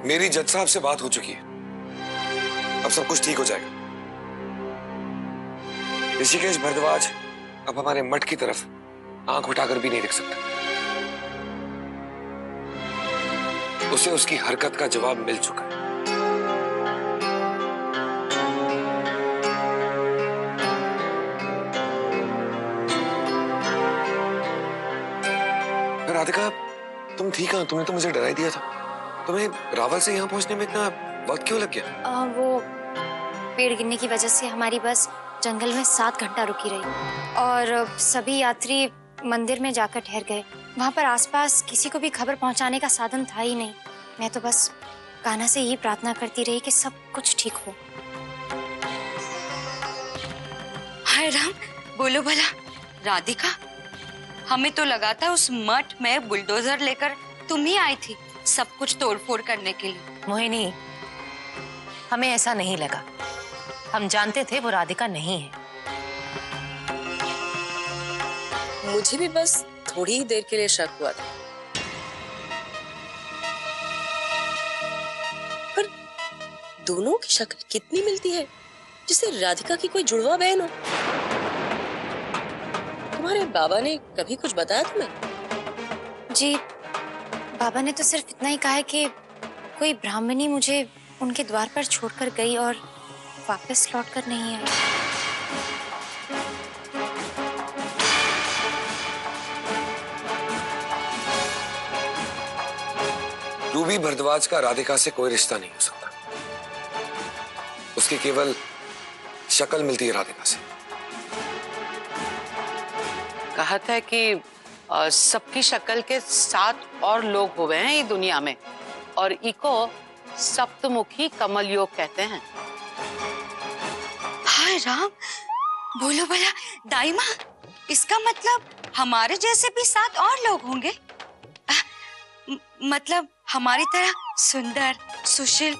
मेरी जज साहब से बात हो चुकी है, अब सब कुछ ठीक हो जाएगा। ऋषिकेश भारद्वाज अब हमारे मठ की तरफ आंख उठाकर भी नहीं देख सकता। उसे उसकी हरकत का जवाब मिल चुका है। राधिका, तुम ठीक है? तुमने तो मुझे डरा ही दिया था। तुम्हें रावल से यहाँ पहुंचने में इतना वक्त क्यों लग गया? वो पेड़ गिरने की वजह से हमारी बस जंगल में 7 घंटा रुकी रही और सभी यात्री मंदिर में जाकर ठहर गए। वहाँ पर आसपास किसी को भी खबर पहुँचाने का साधन था ही नहीं। मैं तो बस कान्हा से यही प्रार्थना करती रही कि सब कुछ ठीक हो। हाय राम, बोलो भला राधिका, हमें तो लगा था उस मठ में बुलडोजर लेकर तुम ही आई थी सब कुछ तोड़फोड़ करने के लिए। मोहिनी, हमें ऐसा नहीं लगा। हम जानते थे वो राधिका नहीं है। मुझे भी बस थोड़ी ही देर के लिए शक हुआ था, पर दोनों की शक्ल कितनी मिलती है, जिससे राधिका की कोई जुड़वा बहन हो। तुम्हारे बाबा ने कभी कुछ बताया तुम्हें? जी, बाबा ने तो सिर्फ इतना ही कहा है कि कोई ब्राह्मणी मुझे उनके द्वार पर छोड़कर गई और वापस लौटकर नहीं आई। रूबी भारद्वाज का राधिका से कोई रिश्ता नहीं हो सकता। उसकी केवल शक्ल मिलती है राधिका से। कहत है कि सबकी शक्ल के 7 और लोग हुए हैं ये दुनिया में, और इको सप्तमुखी कमल योग कहते हैं। हाय राम, बोलो भला दाइमा, इसका मतलब हमारे जैसे भी 7 और लोग होंगे? मतलब हमारी तरह सुंदर, सुशील।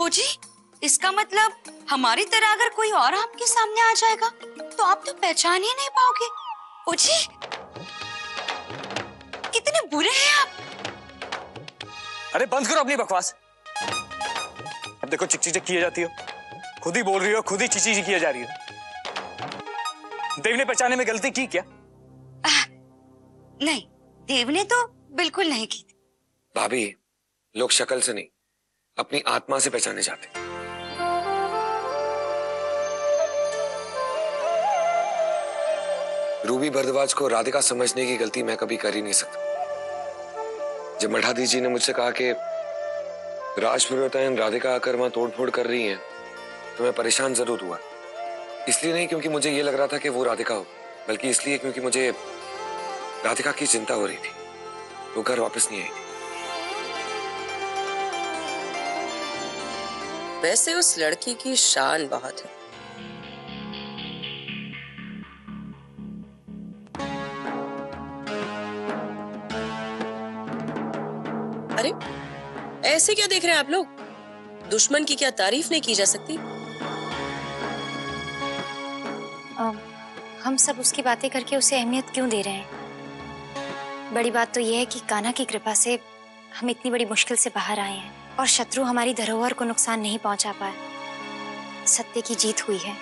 जी, इसका मतलब हमारी तरह अगर कोई और आपके सामने आ जाएगा तो आप तो पहचान ही नहीं पाओगे। ओ जी, कितने बुरे हैं आप। अरे बंद करो अपनी बकवास। अब देखो चिक चिक किए जाती हो, खुद ही बोल रही हो, खुद ही चिची किए जा रही हो। देव ने पहचाने में गलती की क्या? नहीं, देव ने तो बिल्कुल नहीं की। भाभी, लोग शक्ल से नहीं अपनी आत्मा से पहचाने जाते। रूबी भारद्वाज को राधिका समझने की गलती मैं कभी कर ही नहीं सकता। जब मठाधीश जी ने मुझसे कहा कि राजपुरोहितायन राधिका आकर वहां तोड़फोड़ कर रही हैं, तो मैं परेशान जरूर हुआ। इसलिए नहीं क्योंकि मुझे यह लग रहा था कि वो राधिका हो, बल्कि इसलिए क्योंकि मुझे राधिका की चिंता हो रही थी। वो घर वापस नहीं आई थी। वैसे उस लड़की की शान बहुत है। अरे ऐसे क्या देख रहे हैं आप लोग? दुश्मन की क्या तारीफ नहीं की जा सकती? हम सब उसकी बातें करके उसे अहमियत क्यों दे रहे हैं? बड़ी बात तो यह है कि कान्हा की कृपा से हम इतनी बड़ी मुश्किल से बाहर आए हैं और शत्रु हमारी धरोहर को नुकसान नहीं पहुंचा पाया। सत्य की जीत हुई है।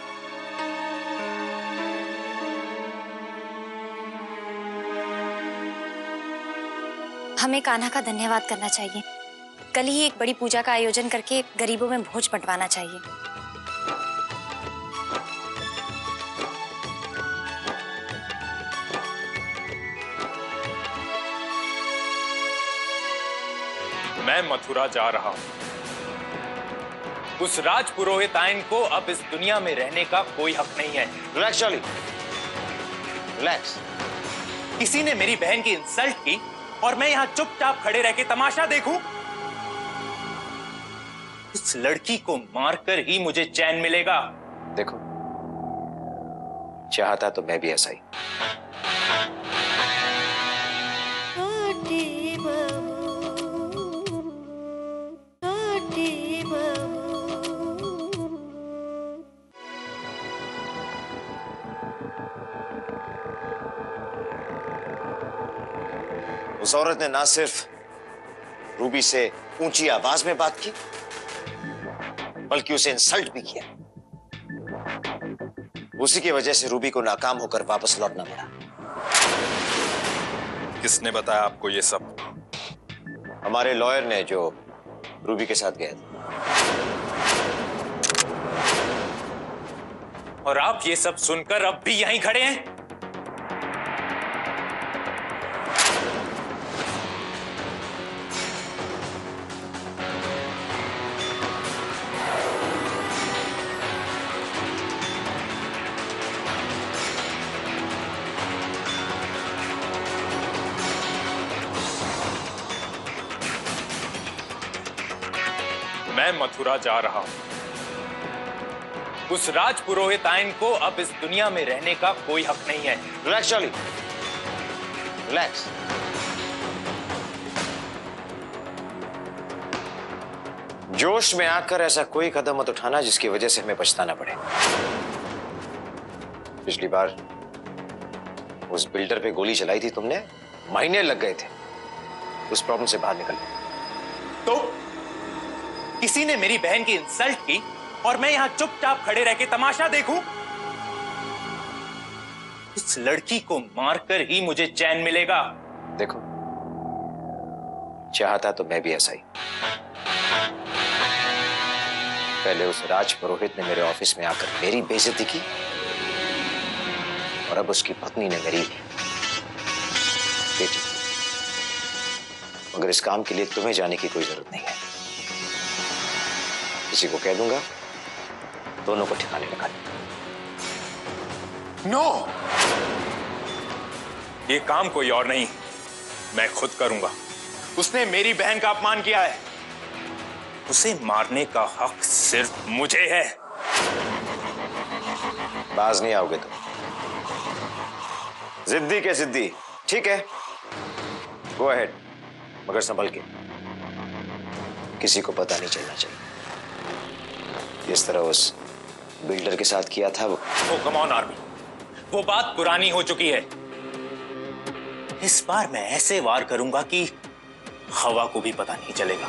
हमें कान्हा का धन्यवाद करना चाहिए। कल ही एक बड़ी पूजा का आयोजन करके गरीबों में भोज बंटवाना चाहिए। मैं मथुरा जा रहा हूं। उस राजपुरोहितायन को अब इस दुनिया में रहने का कोई हक नहीं है। Relax Charlie, relax. किसी ने मेरी बहन की इंसल्ट की और मैं यहां चुपचाप खड़े रह के तमाशा देखूं? उस लड़की को मारकर ही मुझे चैन मिलेगा। देखो, चाहता तो मैं भी ऐसा ही। उस औरत ने ना सिर्फ रूबी से ऊंची आवाज में बात की, बल्कि उसे इंसल्ट भी किया। उसी की वजह से रूबी को नाकाम होकर वापस लौटना पड़ा। किसने बताया आपको ये सब? हमारे लॉयर ने, जो रूबी के साथ गया था। और आप ये सब सुनकर अब भी यहीं खड़े हैं? मैं मथुरा जा रहा हूं। उस राजपुरोहित आयन को अब इस दुनिया में रहने का कोई हक नहीं है। Relax jolly, relax. जोश में आकर ऐसा कोई कदम मत उठाना जिसकी वजह से हमें पछताना पड़े। पिछली बार उस बिल्डर पे गोली चलाई थी तुमने, महीने लग गए थे उस प्रॉब्लम से बाहर निकलने। तो किसी ने मेरी बहन की इंसल्ट की और मैं यहां चुपचाप खड़े रह के तमाशा देखूं? उस लड़की को मारकर ही मुझे चैन मिलेगा। देखो, चाहता तो मैं भी ऐसा ही। पहले उस राज पुरोहित ने मेरे ऑफिस में आकर मेरी बेइज्जती की, और अब उसकी पत्नी ने मेरी बेटी। मगर इस काम के लिए तुम्हें जाने की कोई जरूरत नहीं है। किसी को कह दूंगा, दोनों को ठिकाने लगा। नो, ये काम कोई और नहीं, मैं खुद करूंगा। उसने मेरी बहन का अपमान किया है, उसे मारने का हक सिर्फ मुझे है। बाज नहीं आओगे तुम। जिद्दी के जिद्दी, ठीक है, गो अहेड, मगर संभल के। किसी को पता नहीं चलना चाहिए। इस तरह उस बिल्डर के साथ किया था वो। कम ऑन आर्मी, वो बात पुरानी हो चुकी है। इस बार मैं ऐसे वार करूंगा कि हवा को भी पता नहीं चलेगा।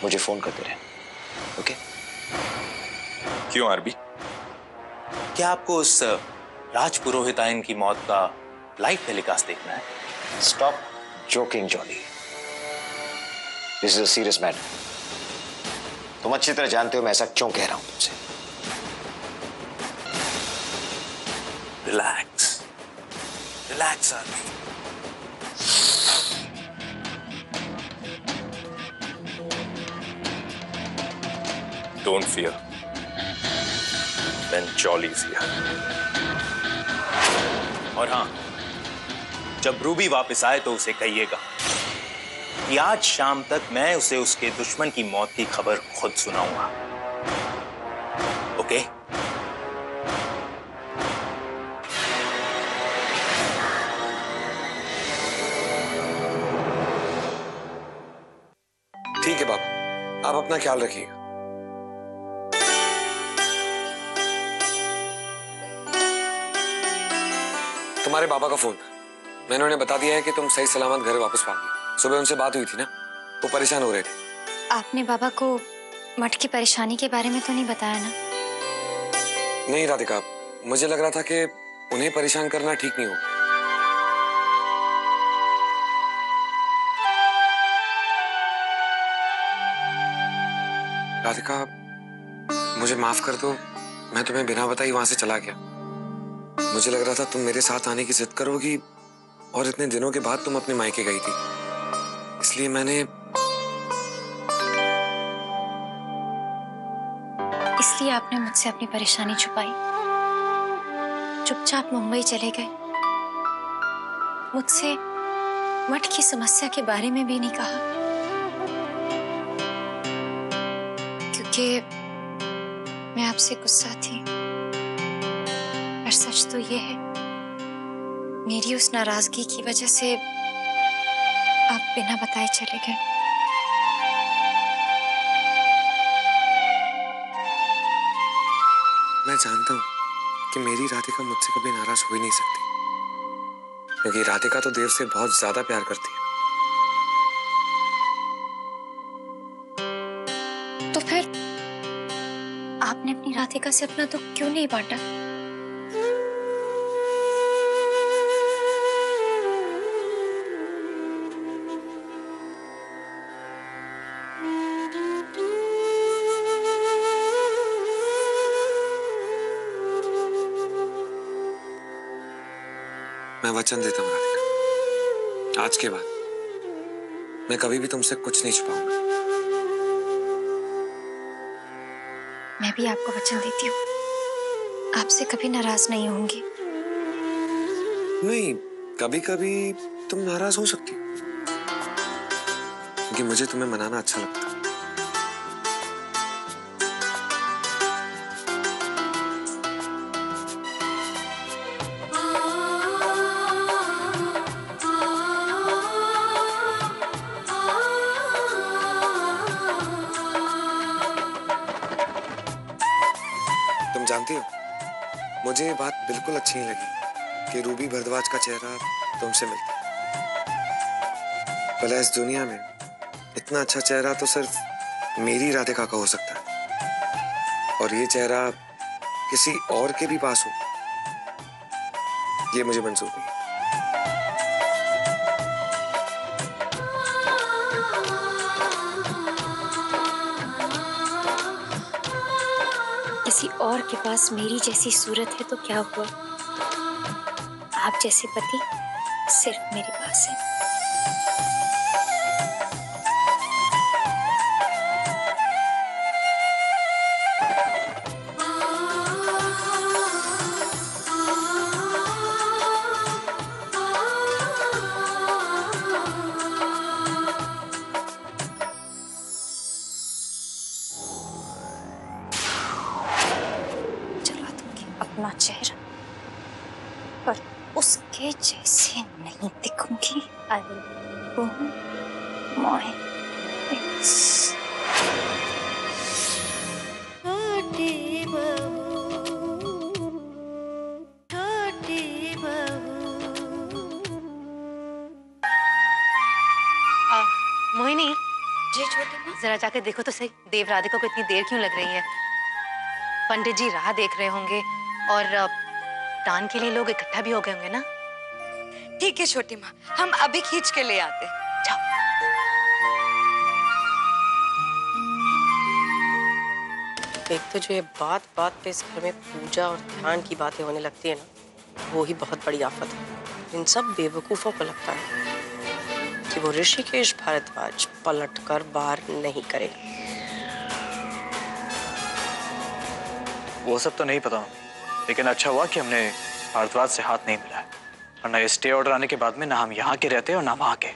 मुझे फोन करते रहे, ओके? क्यों आरबी? क्या आपको उस राजपुरोहित आयन की मौत का लाइव टेलीकास्ट देखना है? Stop joking jolly, this is a serious matter. तुम अच्छी तरह जानते हो मैं ऐसा क्यों कह रहा हूं तुमसे। Relax, relax R B. Don't fear. When Jolly's here. और हाँ, जब रूबी वापस आए तो उसे कहिएगा कि आज शाम तक मैं उसे उसके दुश्मन की मौत की खबर खुद सुनाऊंगा। ओके? ठीक है बाबा, आप अपना ख्याल रखिएगा। तुम्हारे बाबा का फोन, मैंने उन्हें बता दिया है कि तुम सही सलामत घर वापस पा गई। सुबह उनसे बात हुई थी ना, वो परेशान हो रहे थे। आपने बाबा को मठ की परेशानी के बारे में तो नहीं बताया ना? नहीं राधिका, मुझे लग रहा था कि उन्हें परेशान करना ठीक नहीं हो। राधिका, मुझे माफ कर दो, मैं तुम्हें बिना बताई वहां से चला गया। मुझे लग रहा था तुम मेरे साथ आने की जिद करोगी, और इतने दिनों के बाद तुम अपने मायके गई थी, इसलिए इसलिए आपने मुझसे अपनी परेशानी छुपाई, चुपचाप मुंबई चले गए, मुझसे मठ की समस्या के बारे में भी नहीं कहा, क्योंकि मैं आपसे गुस्सा थी। पर सच तो ये है, मेरी उस नाराजगी की वजह से आप बिना बताए चले गए। मैं जानता हूं कि मेरी राधिका मुझसे कभी नाराज हो ही नहीं सकती, क्योंकि राधिका तो देव से बहुत ज्यादा प्यार करती है। तो फिर आपने अपनी राधिका से अपना दुख क्यों नहीं बांटा? मैं वचन देता हूँ राधिका, आज के बाद मैं कभी भी तुमसे कुछ नहीं छुपाऊंगा। मैं भी आपको वचन देती हूँ, आपसे कभी नाराज नहीं होंगी। नहीं, कभी कभी तुम नाराज हो सकती हो, क्योंकि मुझे तुम्हें मनाना अच्छा लगता है। तुम जानती हो, मुझे ये बात बिल्कुल अच्छी नहीं लगी कि रूबी भारद्वाज का चेहरा तुमसे मिलता है। भला इस दुनिया में इतना अच्छा चेहरा तो सिर्फ मेरी राधिका का हो सकता है, और ये चेहरा किसी और के भी पास हो, ये मुझे मंजूर नहीं। किसी और के पास मेरी जैसी सूरत है तो क्या हुआ, आप जैसे पति सिर्फ मेरे पास है। अपना चेहरा, पर उसके जैसे नहीं दिखूंगी। I will ruin my face. Mohini, जी छोटी माँ। जरा जाके देखो तो सही, देव राधिका को इतनी देर क्यों लग रही है? पंडित जी राह देख रहे होंगे और दान के लिए लोग इकट्ठा भी हो गए होंगे ना। ठीक है छोटी माँ, हम अभी खींच के ले आते हैं। जाओ। एक तो जो ये बात बात पे इस घर में पूजा और ध्यान की बातें होने लगती है ना, वो ही बहुत बड़ी आफत है। इन सब बेवकूफों को लगता है कि वो ऋषिकेश भारद्वाज पलटकर बाहर नहीं करेगा। वो सब तो नहीं पता, लेकिन अच्छा हुआ कि हमने भारद्वाज से हाथ नहीं मिलाया, वरना ये स्टे ऑर्डर आने के बाद में ना हम यहाँ के रहते और ना वहां के।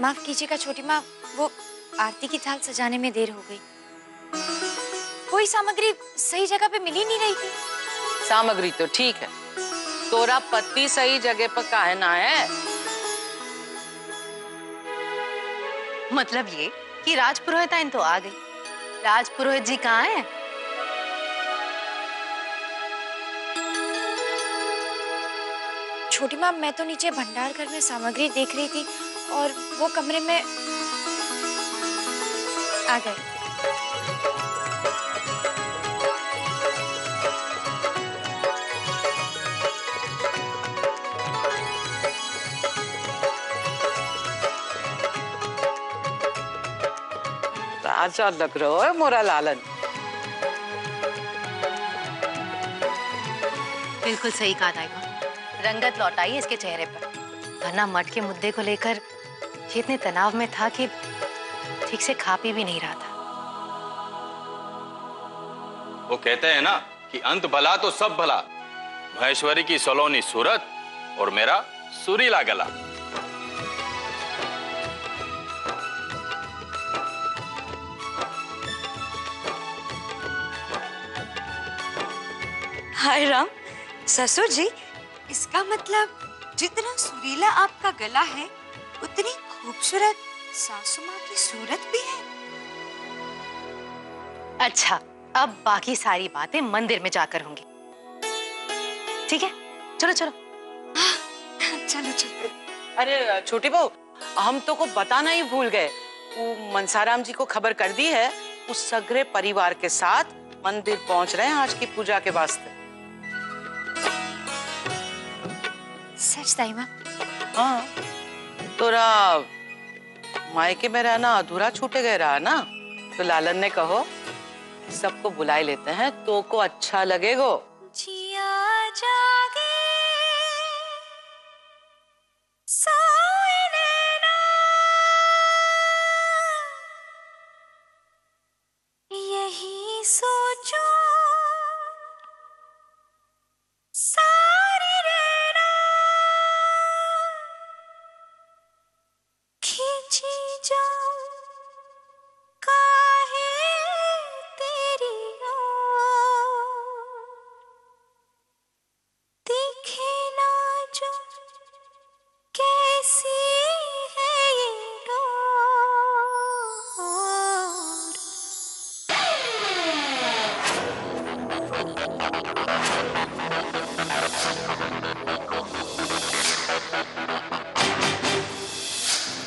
माफ कीजिएगा छोटी माँ, वो आरती की थाल सजाने में देर हो गई। कोई सामग्री सही जगह पे मिल ही नहीं रही थी। सामग्री तो ठीक है, तोरा पति सही जगह पर काहे ना है? मतलब ये कि राजपुरोहित आइन तो आ गई, राजपुरोहित जी कहाँ हैं? छोटी माँ, मैं तो नीचे भंडार घर में सामग्री देख रही थी और वो कमरे में आ गए। राजा लग रहा है मोरा लालन। बिल्कुल सही कहा दाइमा, रंगत लौटाई इसके चेहरे पर, वरना मठ के मुद्दे को लेकर ये इतने तनाव में था कि ठीक से खा पी भी नहीं रहा था। वो कहते हैं ना कि अंत भला तो सब भला। महेश्वरी की सलोनी सूरत और मेरा सुरीला गला। हाय राम, ससुर जी, इसका मतलब जितना सुरीला आपका गला है उतनी खूबसूरत सासू माँ की सूरत भी है। अच्छा, अब बाकी सारी बातें मंदिर में जाकर होंगी। ठीक है, चलो चलो। चलो चलो। अरे छोटी बहू, हम तो को बताना ही भूल गए। वो मनसाराम जी को खबर कर दी है, उस सगरे परिवार के साथ मंदिर पहुंच रहे हैं आज की पूजा के वास्ते। सच दाई माँ? हाँ, तोरा मायके में रहना अधूरा छूटे गए रहा ना, तो लालन ने कहो सबको बुलाए लेते हैं, तो को अच्छा लगेगो। जिया जागे सोए नैना, यही सोचो सारी रहना, खींची जाऊं काहे तेरी ओर, दिखे ना जो कैसी है ये डोर।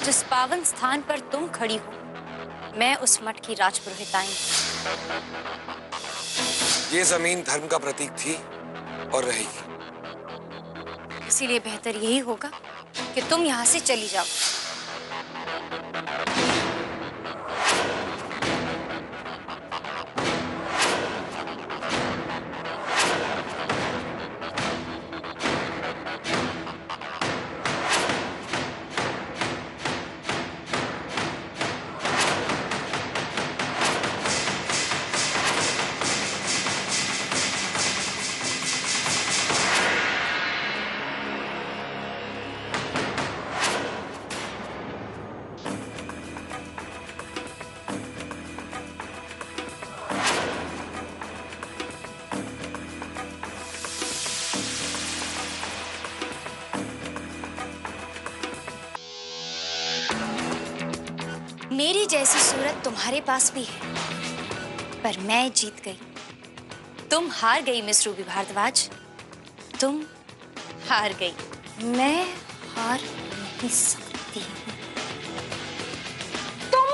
जिस पावन स्थान पर तुम खड़ी हो, मैं उस मठ की राजपुरोहिताइन। ये जमीन धर्म का प्रतीक थी और रहेगी। इसीलिए बेहतर यही होगा कि तुम यहाँ से चली जाओ। मेरी जैसी सूरत तुम्हारे पास भी है, पर मैं जीत गई। तुम हार गई मिस रूबी भारद्वाज, तुम हार गई। मैं हार नहीं सकती। तुम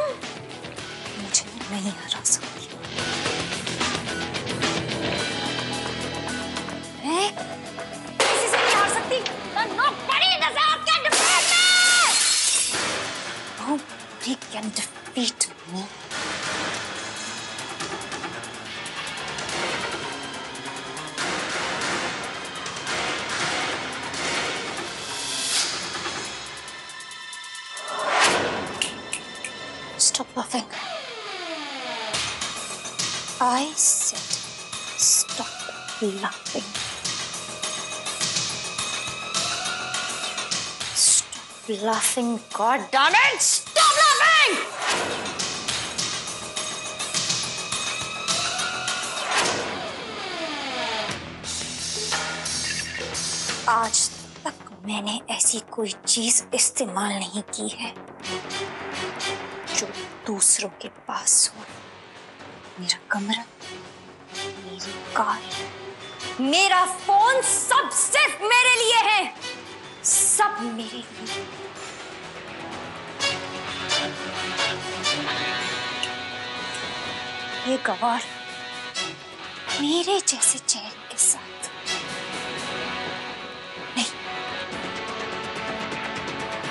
मुझे नहीं हरा सकती। मैं किसी से नहीं हार सकती। Nobody deserves to defeat me. Nobody can defeat me. Stop laughing. I said stop laughing. Stop laughing, God damn it! Stop laughing! आज तक मैंने ऐसी कोई चीज इस्तेमाल नहीं की है जो दूसरों के पास हो। मेरा कमरा, मेरी कार, मेरा फोन, सब सिर्फ मेरे लिए है। सब मेरे लिए। ये गवार मेरे जैसे चेहरे के साथ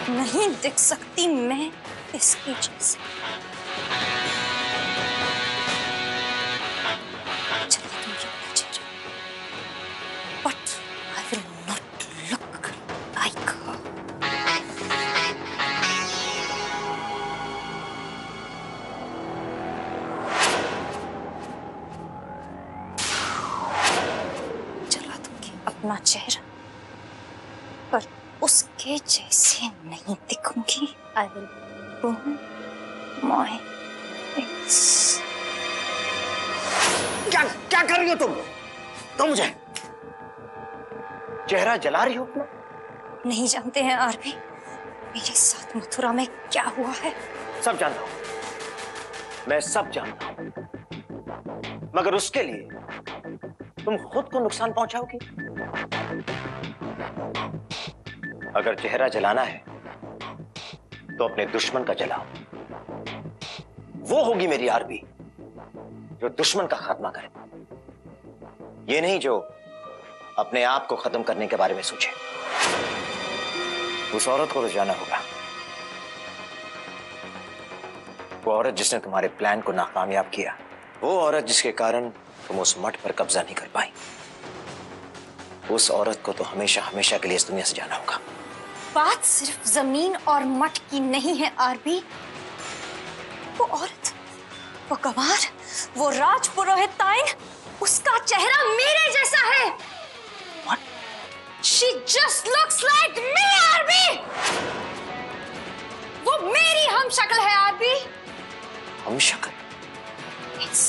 नहीं दिख सकती मैं इसके जैसे। चलिए तुम अपना चेहरा, but I will not look like her. चला दूंगी अपना चेहरा, पर उसके जैसे नहीं दिखूंगी। I will burn my face. क्या क्या कर रही हो तुम मुझे चेहरा जला रही हो अपना? नहीं जानते हैं आरपी, मेरे साथ मथुरा में क्या हुआ है? सब जानता हूं, मैं सब जानता हूं, मगर उसके लिए तुम खुद को नुकसान पहुंचाओगी। अगर चेहरा जलाना है तो अपने दुश्मन का जलाओ। वो होगी मेरी आरबी जो दुश्मन का खात्मा करे, ये नहीं जो अपने आप को खत्म करने के बारे में सोचे। उस औरत को तो जाना होगा, वो औरत जिसने तुम्हारे प्लान को नाकामयाब किया, वो औरत जिसके कारण तुम उस मठ पर कब्जा नहीं कर पाई, उस औरत को तो हमेशा हमेशा के लिए इस दुनिया से जाना होगा। बात सिर्फ जमीन और मठ की नहीं है आरबी। वो औरत, वो गंवार, वो राजपुरोहित ताइन, उसका चेहरा मेरे जैसा है। What? She just looks like me, R B. वो मेरी हमशक्ल है आरबी। हमशक्ल? It's